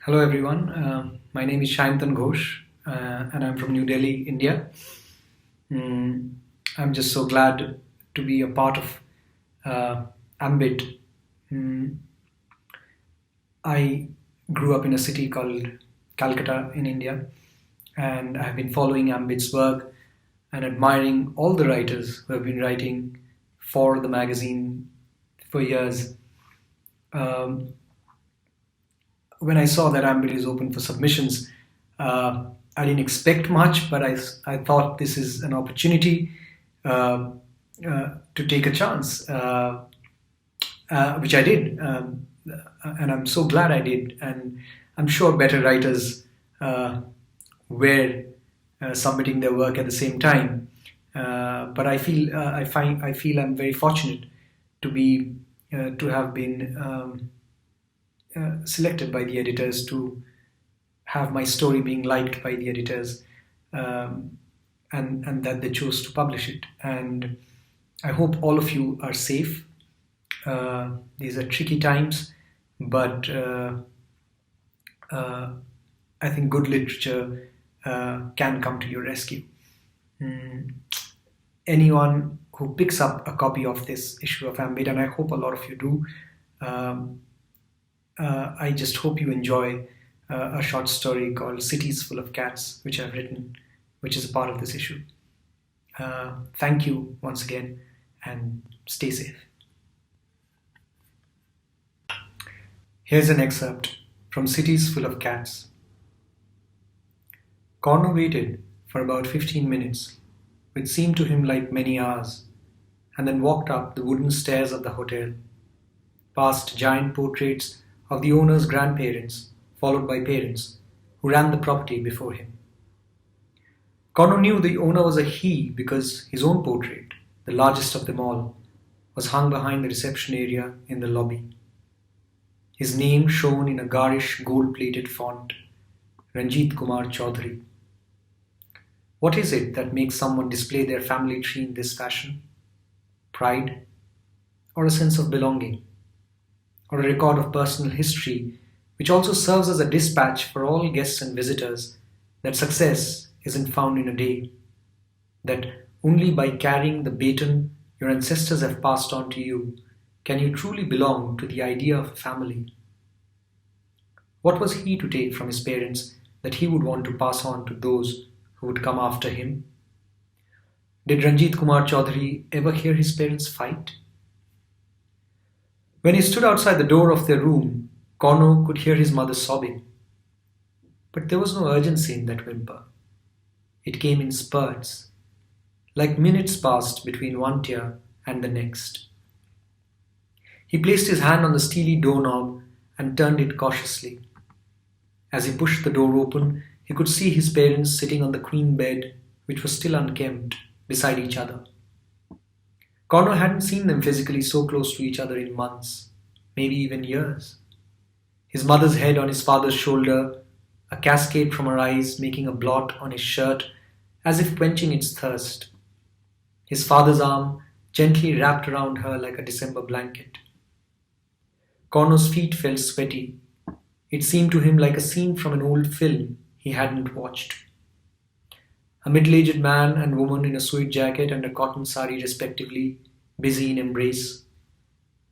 Hello everyone, my name is Sayantan Ghosh and I'm from New Delhi, India. Mm, I'm just so glad to be a part of Ambit. Mm, I grew up in a city called Calcutta in India, and I've been following Ambit's work and admiring all the writers who have been writing for the magazine for years. Um, when I saw that Ambit is open for submissions, I didn't expect much, but I thought this is an opportunity uh, to take a chance, which I did. And I'm so glad I did. And I'm sure better writers were submitting their work at the same time. But I feel I'm very fortunate to have been selected by the editors, to have my story being liked by the editors, and that they chose to publish it. And I hope all of you are safe. These are tricky times, but I think good literature can come to your rescue. Mm. Anyone who picks up a copy of this issue of Ambit, and I hope a lot of you do, I just hope you enjoy a short story called Cities Full of Cats, which I've written, which is a part of this issue. Thank you once again, and stay safe. Here's an excerpt from Cities Full of Cats. Connor waited for about 15 minutes, which seemed to him like many hours, and then walked up the wooden stairs of the hotel, past giant portraits of the owner's grandparents, followed by parents who ran the property before him. Connor knew the owner was a he because his own portrait, the largest of them all, was hung behind the reception area in the lobby. His name shone in a garish gold-plated font, Ranjit Kumar Chaudhary. What is it that makes someone display their family tree in this fashion? Pride? Or a sense of belonging? Or a record of personal history, which also serves as a dispatch for all guests and visitors that success isn't found in a day, that only by carrying the baton your ancestors have passed on to you can you truly belong to the idea of a family. What was he to take from his parents that he would want to pass on to those who would come after him? Did Ranjit Kumar Chaudhary ever hear his parents fight? When he stood outside the door of their room, Connor could hear his mother sobbing. But there was no urgency in that whimper. It came in spurts, like minutes passed between one tear and the next. He placed his hand on the steely doorknob and turned it cautiously. As he pushed the door open, he could see his parents sitting on the queen bed, which was still unkempt, beside each other. Connor hadn't seen them physically so close to each other in months, maybe even years. His mother's head on his father's shoulder, a cascade from her eyes making a blot on his shirt as if quenching its thirst. His father's arm gently wrapped around her like a December blanket. Connor's feet felt sweaty. It seemed to him like a scene from an old film he hadn't watched. A middle-aged man and woman in a suede jacket and a cotton sari respectively, busy in embrace.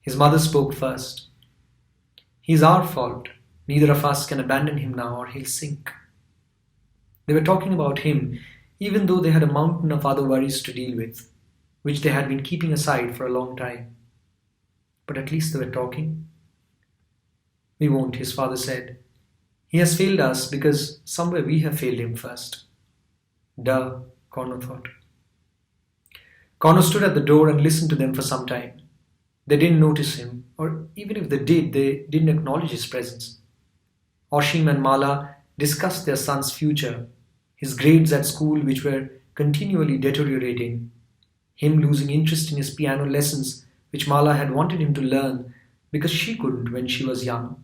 His mother spoke first. He's our fault. Neither of us can abandon him now or he'll sink. They were talking about him, even though they had a mountain of other worries to deal with, which they had been keeping aside for a long time. But at least they were talking. We won't, his father said. He has failed us because somewhere we have failed him first. Duh, Connor thought. Connor stood at the door and listened to them for some time. They didn't notice him, or even if they did, they didn't acknowledge his presence. Oshim and Mala discussed their son's future, his grades at school which were continually deteriorating, him losing interest in his piano lessons which Mala had wanted him to learn because she couldn't when she was young.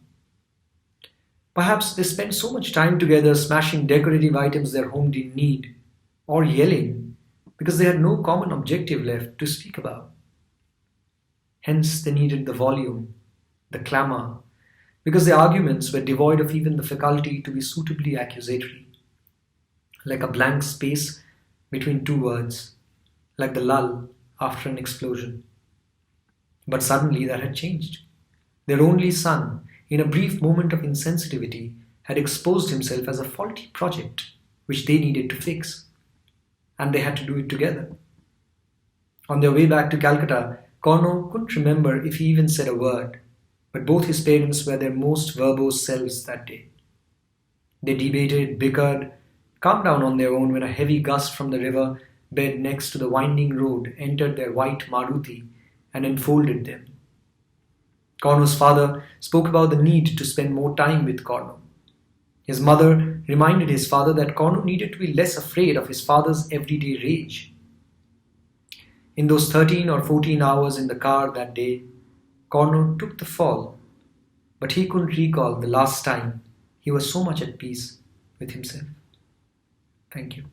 Perhaps they spent so much time together smashing decorative items their home didn't need, or yelling, because they had no common objective left to speak about. Hence they needed the volume, the clamour, because the arguments were devoid of even the faculty to be suitably accusatory, like a blank space between two words, like the lull after an explosion. But suddenly that had changed. Their only son, in a brief moment of insensitivity, had exposed himself as a faulty project which they needed to fix, and they had to do it together. On their way back to Calcutta, Corno couldn't remember if he even said a word, but both his parents were their most verbose selves that day. They debated, bickered, calmed down on their own when a heavy gust from the river bed next to the winding road entered their white Maruti and enfolded them. Corno's father spoke about the need to spend more time with Corno. His mother reminded his father that Corno needed to be less afraid of his father's everyday rage. In those 13 or 14 hours in the car that day, Corno took the fall, but he couldn't recall the last time he was so much at peace with himself. Thank you.